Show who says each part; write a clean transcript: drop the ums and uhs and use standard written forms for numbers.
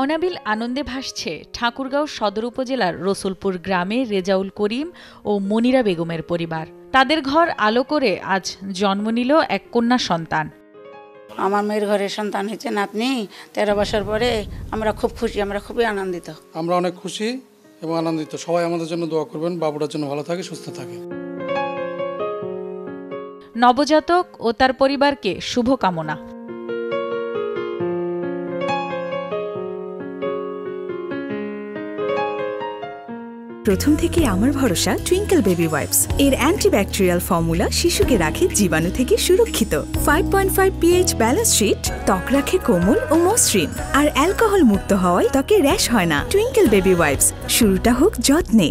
Speaker 1: মোহনাবিল আনন্দে ভাসছে ঠাকুরগাঁও সদর উপজেলার রসুলপুর গ্রামে রেজাউল করিম ও মনিরা বেগমের পরিবার। তাদের ঘর আলো করে আজ জন্ম নিল এক কন্যা সন্তান।
Speaker 2: আমার মেয়ের ঘরে সন্তান হয়েছে নাতনি 13 বছর পরে। আমরা খুব খুশি, আমরা খুবই আনন্দিত।
Speaker 3: আমরা অনেক খুশি এবং আনন্দিত। সবাই আমাদের জন্য দোয়া করবেন, বাবুটার জন্য ভালো থাকে, সুস্থ থাকে।
Speaker 1: নবজাতক ও তার পরিবারকে শুভকামনা।
Speaker 4: প্রথম থেকে আমার ভরসা টুইঙ্কেল বেবি ওয়াইপস। এর অ্যান্টিব্যাকটেরিয়াল ফর্মুলা শিশুকে রাখে জীবাণু থেকে সুরক্ষিত। 5.5 pH ব্যালেন্স শিট ত্বক রাখে কোমল ও মসৃণ, আর অ্যালকোহল মুক্ত হওয়ায় ত্বকে র্যাশ হয় না। টুইঙ্কেল বেবি ওয়াইপস, শুরুটা হোক যত্নে।